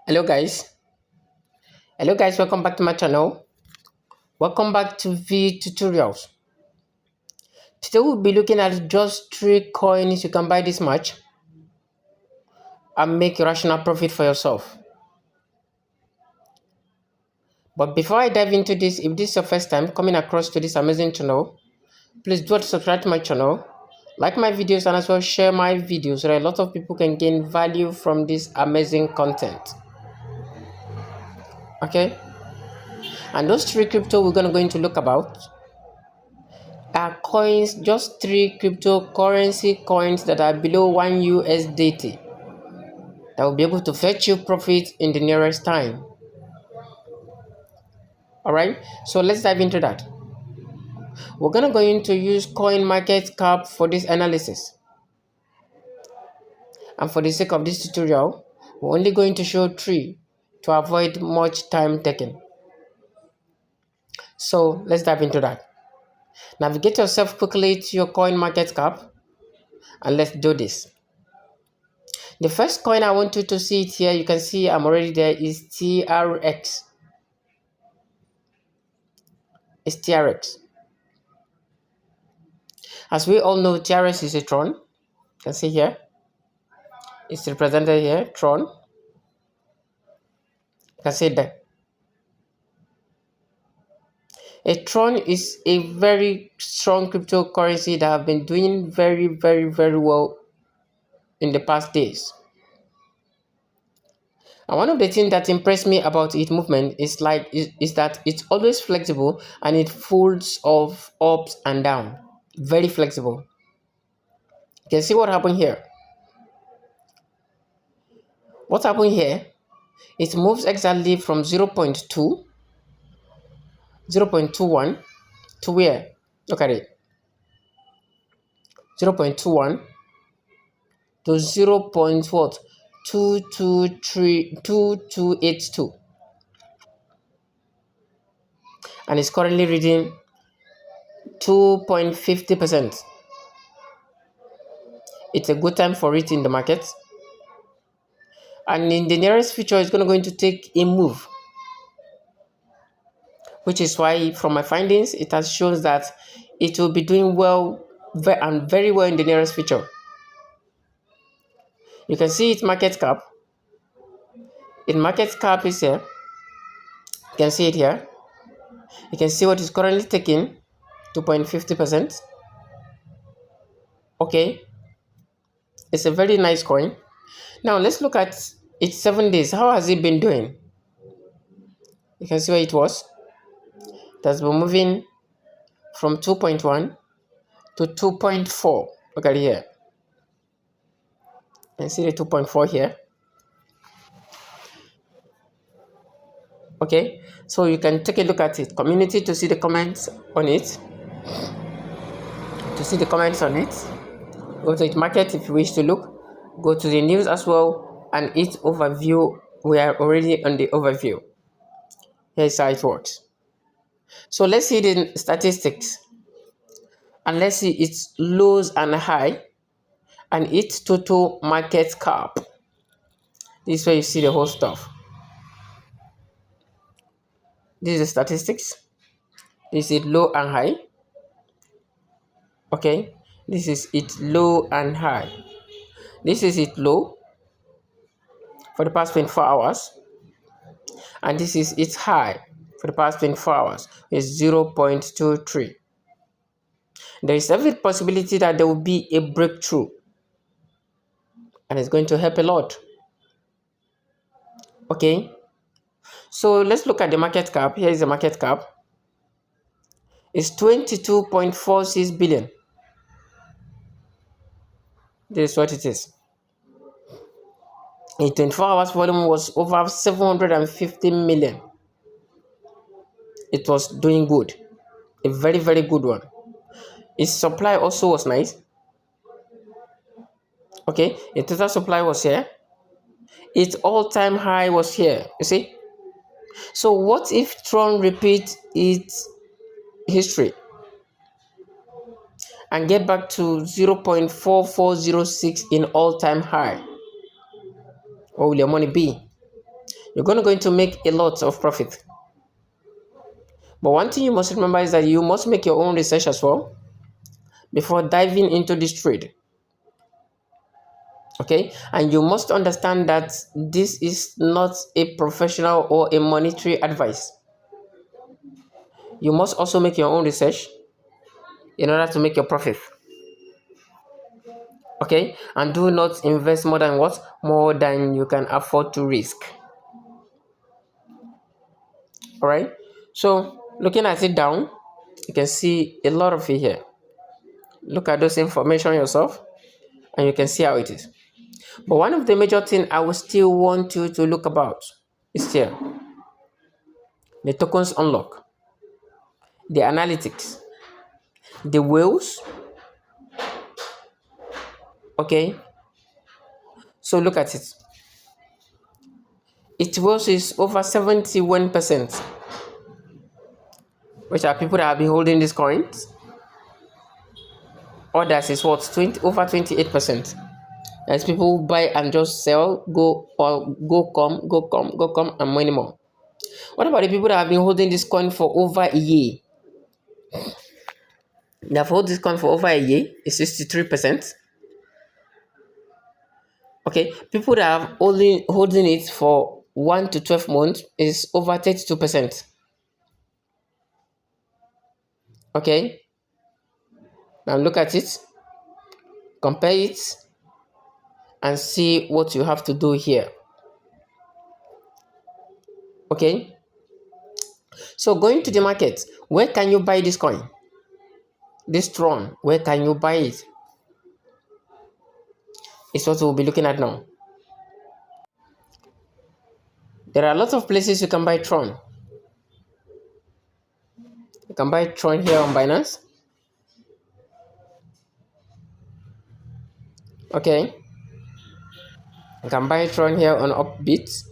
Hello guys, welcome back to my channel. Welcome back to V tutorials. Today we'll be looking at just 3 coins you can buy this much and make a rational profit for yourself. But before I dive into this, if this is your first time coming across to this amazing channel, please do subscribe to my channel, like my videos, and as well share my videos so that a lot of people can gain value from this amazing content. Okay, and those 3 crypto we're going to look about are coins, just 3 cryptocurrency coins that are below 1 USDT that will be able to fetch you profit in the nearest time. Alright, so let's dive into that. We're going to use coin market cap for this analysis, and for the sake of this tutorial we're only going to show 3 to avoid much time taken. So let's dive into that. Navigate yourself quickly to your coin market cap and let's do this. The first coin I want you to see it here, you can see I'm already there, is TRX. It's TRX. As we all know, TRX is a Tron. You can see here. It's represented here, Tron. You can see that. A Tron is a very strong cryptocurrency that have been doing very well in the past days. And one of the things that impressed me about its movement is that it's always flexible and it folds of ups and down. Very flexible. You can see what happened here. What happened here? It moves exactly from 0.2, 0.21 to where? Look at it. 0.21 to 0. What? 2282, and it's currently reading 2.50%. It's a good time for it in the market, and in the nearest future it's going to take a move, which is why from my findings it has shown that it will be doing well and very well in the nearest future. You can see its market cap. Its market cap is here. You can see it here. You can see what is currently taking 2.50%. Okay, it's a very nice coin. Now let's look at its 7 days. How has it been doing? You can see where it was. It has been moving from 2.1 to 2.4. Look at it here. You can see the 2.4 here. Okay, so you can take a look at it. Community to see the comments on it. Go to its market if you wish to look. Go to the news as well, and its overview. We are already on the overview. Here's how it works. So let's see the statistics, and let's see its lows and high and its total market cap. This is where you see the whole stuff. This is the statistics. This is low and high. Okay, this is its low and high. This is its low for the past 24 hours, and this is its high for the past 24 hours. It's 0.23. There is every possibility that there will be a breakthrough, and it's going to help a lot. Okay, so let's look at the market cap. Here is the market cap. It's 22.46 billion. This is what it is. In 24 hours, volume was over 750 million. It was doing good, a very good one. Its supply also was nice. Okay, its total supply was here. Its all-time high was here. You see. So what if Tron repeats its history and get back to 0.4406 in all-time high? What will your money be? You're going to make a lot of profit. But one thing you must remember is that you must make your own research as well before diving into this trade. Okay, and you must understand that this is not a professional or a monetary advice. You must also make your own research in order to make your profit. Okay, and do not invest more than what? More than you can afford to risk. All right, so looking at it down, you can see a lot of it here. Look at those information yourself and you can see how it is. But one of the major things I will still want you to look about is here: the tokens unlock, the analytics, the whales. Okay, so look at it. It was is over 71%, which are people that have been holding these coins. Others is what, 20 over 28%. As people buy and just sell, go come, and many more. What about the people that have been holding this coin for over a year? They have held this coin for over a year, is 63%. Okay, people that have holding it for 1 to 12 months is over 32%. Okay, now look at it, compare it, and see what you have to do here. Okay, so going to the market, where can you buy this coin? This Tron, where can you buy it? It's what we'll be looking at now. There are lots of places you can buy Tron. You can buy Tron here on Binance. Okay, you can buy Tron here on Upbit.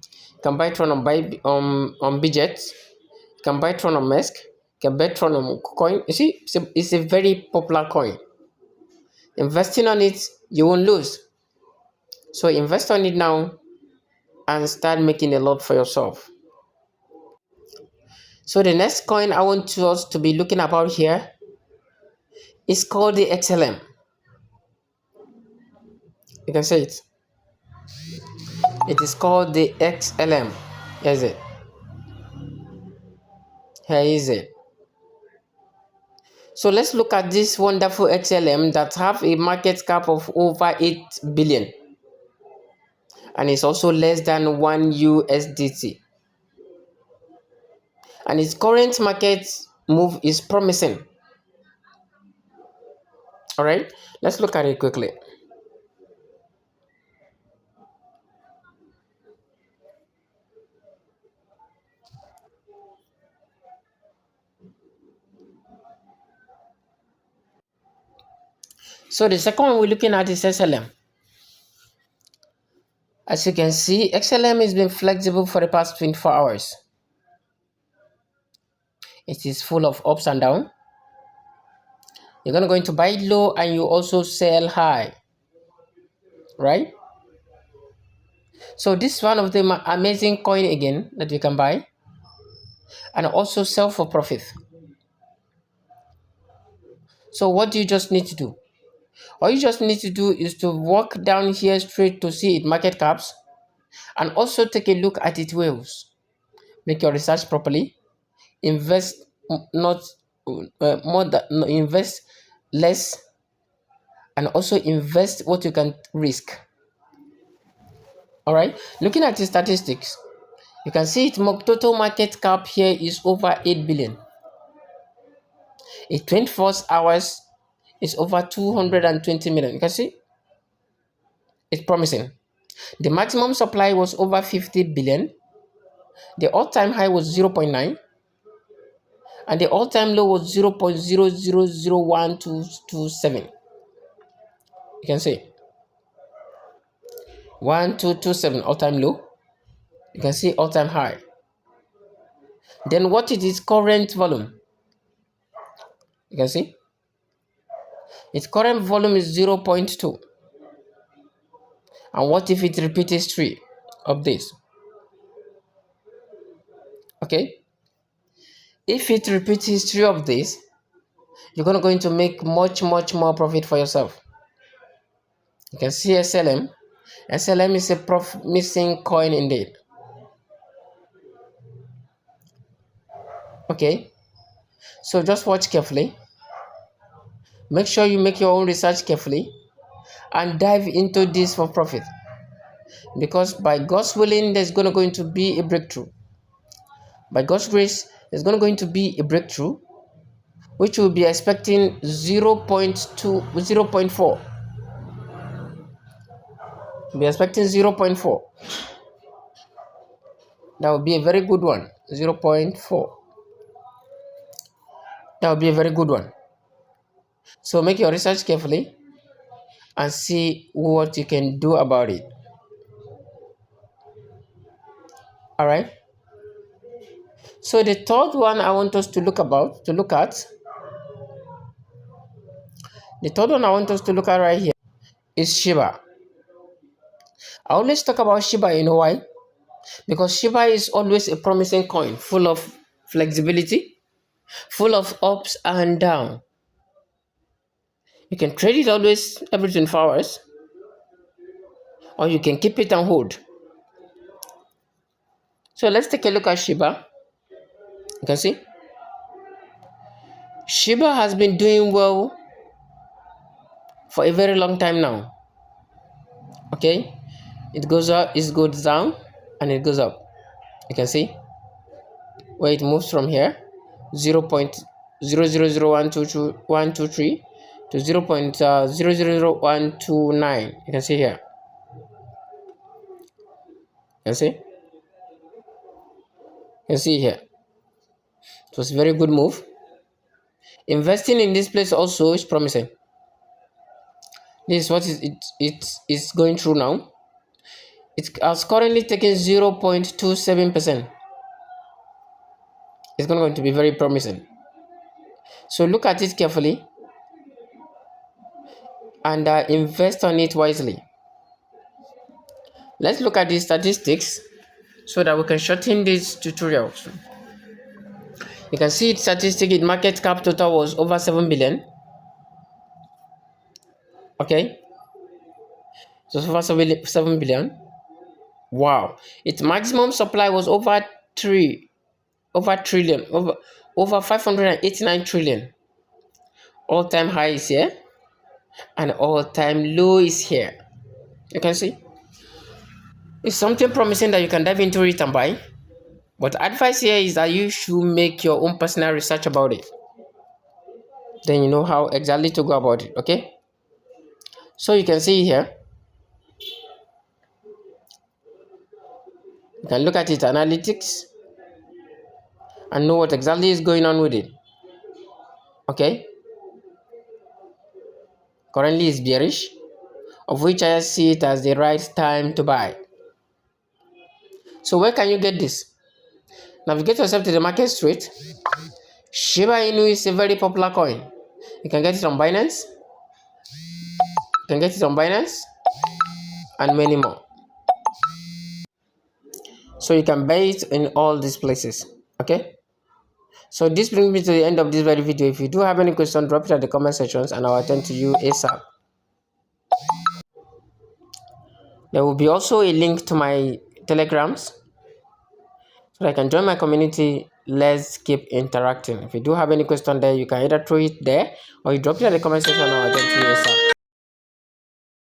You can buy Tron on Bybit. You can buy Tron on Mask. You can buy Tron on Coin. You see, it's a very popular coin. Investing on it, you won't lose. So invest on it now and start making a lot for yourself. So the next coin I want us to be looking about here is called the XLM. You can say it. It is called the XLM. Here is it. Here is it. So let's look at this wonderful XLM that have a market cap of over 8 billion. And it's also less than 1 USDT. And its current market move is promising. All right, let's look at it quickly. So the second one we're looking at is XLM. As you can see, XLM has been flexible for the past 24 hours. It is full of ups and downs. You're going to go into buy low and you also sell high, right? So this is one of the amazing coin again that you can buy and also sell for profit. So what do you just need to do? All you just need to do is to walk down here straight to see its market caps and also take a look at its whales. Make your research properly. Invest not more than no, invest less, and also invest what you can risk. All right, looking at the statistics, you can see its total market cap here is over 8 billion. In 24 hours is over 220 million. You can see it's promising. The maximum supply was over 50 billion. The all-time high was 0.9 and the all-time low was 0.000127. You can see 1227 all-time low. You can see all-time high. Then what is its current volume? You can see its current volume is 0.2. And what if it repeats history of this? Okay, if it repeats history of this, you're going to make much more profit for yourself. You can see SLM. SLM is a missing coin indeed. Okay, so just watch carefully. Make sure you make your own research carefully and dive into this for profit, because by God's willing there's going to be a breakthrough. By God's grace there's going to be a breakthrough, which will be expecting 0.2 0.4. Be expecting 0.4. That would be a very good one. 0.4. That would be a very good one. So make your research carefully and see what you can do about it. All right. So the third one I want us to look at. The third one I want us to look at right here is Shiba. I always talk about Shiba, you know why? Because Shiba is always a promising coin, full of flexibility, full of ups and downs. You can trade it always every 24 hours, or you can keep it and hold. So let's take a look at Shiba. You can see Shiba has been doing well for a very long time now. Okay, it goes up, it goes down, and it goes up. You can see where it moves from here, 0.000123123 to 0.000129. You can see here. You can see. You can see here. It was a very good move. Investing in this place also is promising. This is what it's going through now. It has currently taken 0.27%. It's going to be very promising. So look at it carefully and invest on it wisely. Let's look at the statistics so that we can shorten this tutorial. You can see its statistic. Its market cap total was over 7 billion. Okay, so over 7 billion. Wow, its maximum supply was over trillion, over 589 trillion. All-time high is here and all-time low is here. You can see it's something promising that you can dive into it and buy, but advice here is that you should make your own personal research about it, then you know how exactly to go about it. Okay, so you can see here, you can look at its analytics and know what exactly is going on with it. Okay, currently it's bearish, of which I see it as the right time to buy. So where can you get this? Navigate yourself to the market street. Shiba Inu is a very popular coin. You can get it on Binance. You can get it on Binance and many more. So you can buy it in all these places. Okay, so this brings me to the end of this very video. If you do have any question, drop it at the comment sections and I'll attend to you ASAP. There will be also a link to my telegrams so I can join my community. Let's keep interacting. If you do have any question there, you can either throw it there or you drop it at the comment section and I'll attend to you ASAP.